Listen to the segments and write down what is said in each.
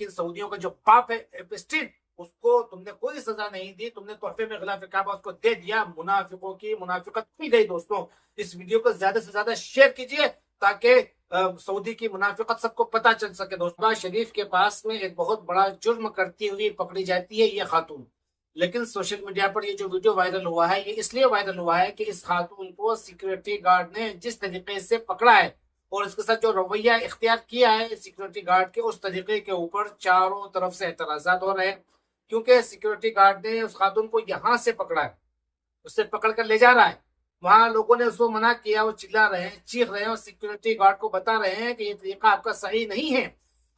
لیکن سعودیوں کا جو پاپ ہے ایپسٹین، اس کو تم نے کوئی سزا نہیں دی، تم نے تحفے میں غلاف کعبہ اس کو دے دیا۔ منافقوں کی منافقت کھل گئی۔ دوستوں اس ویڈیو کو زیادہ سے زیادہ شیئر کیجئے تاکہ سعودی کی منافقت سب کو پتہ چل سکے۔ دوستوں شریف کے پاس میں ایک بہت بڑا جرم کرتی ہوئی پکڑی جاتی ہے یہ خاتون، لیکن سوشل میڈیا پر یہ جو ویڈیو وائرل ہوا ہے یہ اس لیے وائرل ہوا ہے کہ اس خاتون کو سیکورٹی گارڈ نے جس طریقے سے پکڑا ہے اور اس کے ساتھ جو رویہ اختیار کیا ہے سیکورٹی گارڈ کے، اس طریقے کے اوپر چاروں طرف سے اعتراضات ہو رہے ہیں، کیونکہ سیکورٹی گارڈ نے اس خاتون کو یہاں سے پکڑا ہے، اس سے پکڑ کر لے جا رہا ہے، وہاں لوگوں نے اس کو منع کیا، وہ چلا رہے ہیں، چیخ رہے ہیں اور سیکورٹی گارڈ کو بتا رہے ہیں کہ یہ طریقہ آپ کا صحیح نہیں ہے۔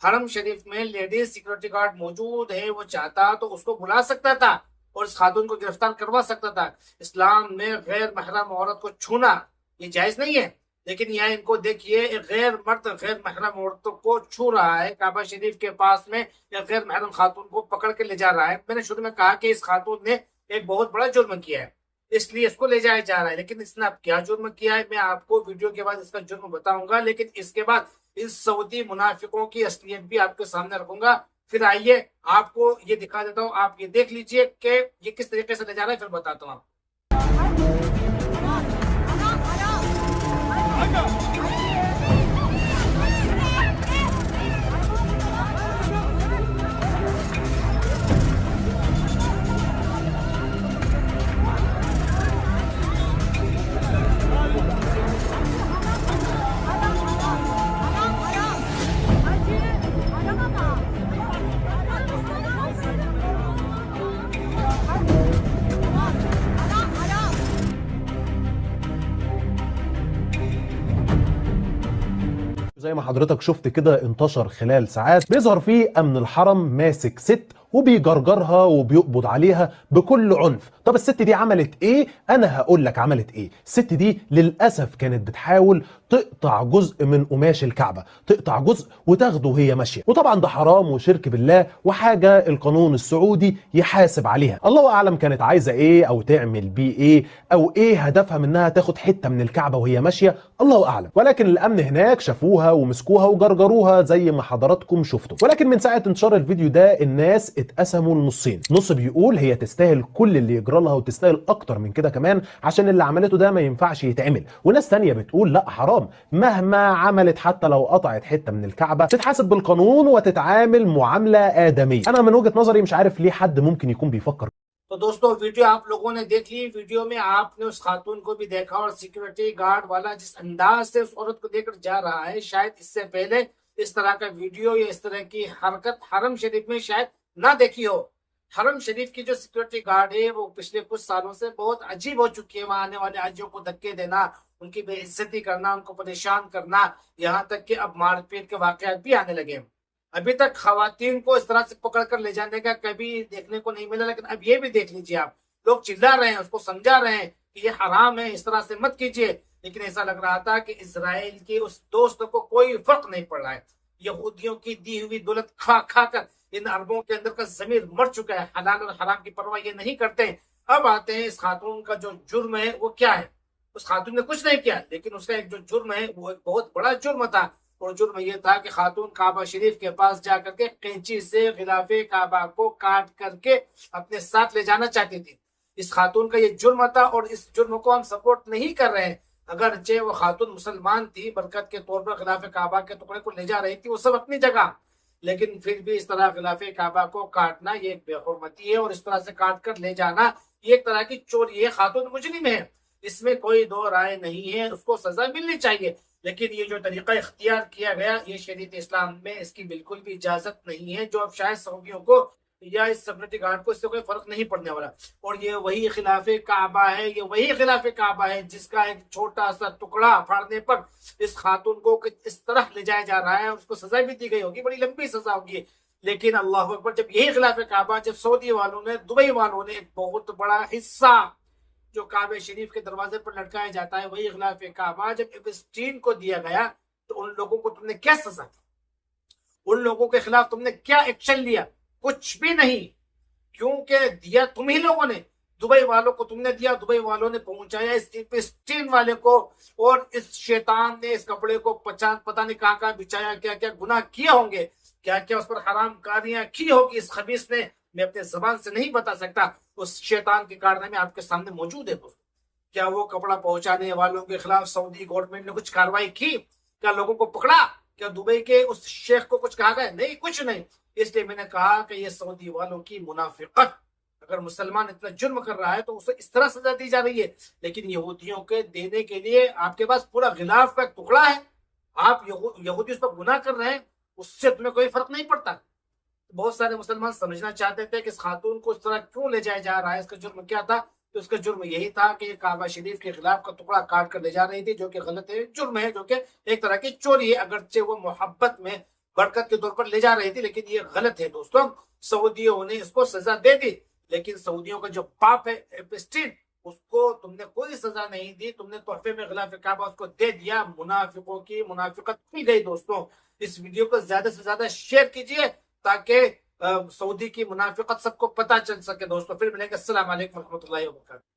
حرم شریف میں لیڈیز سیکورٹی گارڈ موجود ہے، وہ چاہتا تو اس کو بلا سکتا تھا اور اس خاتون کو گرفتار کروا سکتا تھا۔ اسلام میں غیر محرم عورت کو چھونا یہ جائز نہیں ہے، لیکن یہاں ان کو دیکھیے ایک غیر مرد غیر محرم عورتوں کو چھو رہا ہے، کعبہ شریف کے پاس میں ایک غیر محرم خاتون کو پکڑ کے لے جا رہا ہے۔ میں نے شروع میں کہا کہ اس خاتون نے ایک بہت بڑا جرم کیا ہے، اس لیے اس کو لے جایا جا رہا ہے، لیکن اس نے اب کیا جرم کیا ہے میں آپ کو ویڈیو کے بعد اس کا جرم بتاؤں گا، لیکن اس کے بعد اس سعودی منافقوں کی اصلیت بھی آپ کے سامنے رکھوں گا۔ پھر آئیے آپ کو یہ دکھا دیتا ہوں، آپ یہ دیکھ لیجئے کہ یہ کس طریقے سے لے جا رہا ہے، پھر بتاتا ہوں آپ۔ زي ما حضرتك شفت كده انتشر خلال ساعات بيظهر فيه امن الحرم ماسك ست وبيجرجرها وبيقبض عليها بكل عنف. طب الست دي عملت ايه؟ انا هقول لك عملت ايه. الست دي للاسف كانت بتحاول تقطع جزء من قماش الكعبة، تقطع جزء وتاخده وهي ماشية، وطبعا ده حرام وشرك بالله وحاجة القانون السعودي يحاسب عليها. الله اعلم كانت عايزة ايه او تعمل بيه ايه او ايه هدفها من انها تاخد حتة من الكعبة وهي ماشية، الله اعلم. ولكن الامن هناك شافوها ومسكوها وجرجروها زي ما حضراتكم شفتوا. ولكن من ساعة انتشار الفيديو ده الناس اتقسموا لنصين، نص بيقول هي تستاهل كل اللي يجرى لها وتستاهل اكتر من كده كمان عشان اللي عملته ده ما ينفعش يتعمل، وناس تانية بتقول لا حرام، مهما عملت حتى لو قطعت حتة من الكعبة تتحاسب بالقانون وتتعامل معاملة آدمية. انا من وجهة نظري مش عارف ليه حد ممكن يكون بيفكر. تو دوستو ویڈیو آپ لوگوں نے دیکھ لی، ویڈیو میں آپ نے اس خاتون کو بھی دیکھا اور سیکورٹی گارڈ والا جس انداز سے اس عورت کو دے کر جا رہا ہے، شاید اس سے پہلے اس طرح کا ویڈیو یا اس طرح کی حرکت حرم شریف میں شاید نہ دیکھی ہو۔ حرم شریف کی جو سیکورٹی گارڈ ہے وہ پچھلے کچھ سالوں سے بہت عجیب ہو چکی ہے، وہاں آنے والے حاجیوں کو دھکے دینا، ان کی بے عزتی کرنا، ان کو پریشان کرنا، یہاں تک کہ اب مار پیٹ کے واقعات بھی آنے لگے ہیں۔ ابھی تک خواتین کو اس طرح سے پکڑ کر لے جانے کا کبھی دیکھنے کو نہیں ملا، لیکن اب یہ بھی دیکھ لیجئے، آپ لوگ چلا رہے ہیں، اس کو سمجھا رہے ہیں کہ یہ حرام ہے، اس طرح سے مت کیجئے، لیکن ایسا لگ رہا تھا کہ اسرائیل کی اس دوست کو کوئی فرق نہیں پڑ رہا ہے۔ یہودیوں کی دی ہوئی دولت کھا کھا کر ان عربوں کے اندر کا ضمیر مر چکا ہے، حلال اور حرام کی پرواہ یہ نہیں کرتے۔ اب آتے ہیں اس خاتون کا جو جرم ہے وہ کیا ہے۔ اس خاتون نے کچھ نہیں کیا، لیکن اس کا ایک جو جرم ہے وہ ایک بہت بڑا جرم تھا، اور جرم یہ تھا کہ خاتون کعبہ شریف کے پاس جا کر کے قینچی سے غلاف کعبہ کو کاٹ کر کے اپنے ساتھ لے جانا چاہتی تھی۔ اس خاتون کا یہ جرم تھا اور اس جرم کو ہم سپورٹ نہیں کر رہے ہیں، اگرچہ وہ خاتون مسلمان تھی، برکت کے طور پر غلاف کعبہ کے ٹکڑے کو لے جا رہی تھی، وہ سب اپنی جگہ، لیکن پھر بھی اس طرح غلاف کعبہ کو کاٹنا یہ ایک بے حرمتی ہے، اور اس طرح سے کاٹ کر لے جانا یہ ایک طرح کی چوری ہے۔ خاتون مجرم ہے، اس میں کوئی دو رائے نہیں ہے، اس کو سزا ملنی چاہیے، لیکن یہ جو طریقہ اختیار کیا گیا یہ شریعت اسلام میں اس کی بالکل بھی اجازت نہیں ہے، جو اب شاید سعودیوں کو یا اس سیکورٹی گارڈ کو اس سے کوئی فرق نہیں پڑنے والا۔ اور یہ وہی خلاف کعبہ ہے، یہ وہی خلاف کعبہ ہے جس کا ایک چھوٹا سا ٹکڑا پھاڑنے پر اس خاتون کو اس طرح لے جایا جا رہا ہے، اس کو سزا بھی دی گئی ہوگی، بڑی لمبی سزا ہوگی، لیکن اللہ اکبر، جب یہی خلاف کعبہ، جب سعودی والوں نے، دبئی والوں نے ایک بہت بڑا حصہ جو کعبہ شریف کے دروازے پر لٹکایا جاتا ہے وہی غلاف کعبہ جب ایپسٹین کو دیا گیا تو ان لوگوں کو تم نے کیا سزا دی؟ ان لوگوں کے خلاف تم نے کیا ایکشن لیا؟ کچھ بھی نہیں، کیونکہ دیا تم ہی لوگوں نے، دبئی والوں کو تم نے دیا، دبئی والوں نے پہنچایا اس ایپسٹین والے کو، اور اس شیطان نے اس کپڑے کو پتہ نہیں کہاں کہاں بچایا، کیا کیا گناہ کیے ہوں گے کیا کیا اس پر حرام کاریاں کی ہوگی اس خبیث نے، میں اپنے زبان سے نہیں بتا سکتا. اس شیطان کے کارنامے آپ کے سامنے موجود ہے دوست. کیا وہ کپڑا پہنچانے والوں کے خلاف سعودی گورنمنٹ نے کچھ کاروائی کی؟ کیا لوگوں کو پکڑا؟ کیا دبئی کے اس شیخ کو کچھ کہا گیا؟ نہیں، کچھ نہیں. اس لیے میں نے کہا کہ یہ سعودی والوں کی منافقت. اگر مسلمان اتنا جرم کر رہا ہے تو اسے اس طرح سزا دی جا رہی ہے، لیکن یہودیوں کے دینے کے لیے آپ کے پاس پورا غلاف کا ایک ٹکڑا ہے. آپ یہودی اس پر گناہ کر رہے ہیں، اس سے تمہیں کوئی فرق نہیں پڑتا. بہت سارے مسلمان سمجھنا چاہتے تھے کہ اس خاتون کو اس طرح کیوں لے جایا جا رہا ہے، اس کا جرم کیا تھا؟ تو اس کا جرم یہی تھا کہ یہ کعبہ شریف کے خلاف کا ٹکڑا کاٹ کر لے جا رہی تھی، جو کہ غلط ہے، جرم ہے، جو کہ ایک طرح کی چوری ہے. اگرچہ وہ محبت میں برکت کے طور پر لے جا رہی تھی، لیکن یہ غلط ہے دوستوں. سعودیوں نے اس کو سزا دے دی، لیکن سعودیوں کا جو باپ ہے ایپسٹین، اس کو تم نے کوئی سزا نہیں دی. تم نے تحفے میں غلاف کعبہ اس کو دے دیا. منافقوں کی منافقت کھل گئی دوستوں. اس ویڈیو کو زیادہ سے زیادہ شیئر کیجئے تاکہ سعودی کی منافقت سب کو پتہ چل سکے دوستوں. پھر ملیں گے. السلام علیکم ورحمۃ اللہ وبرکاتہ.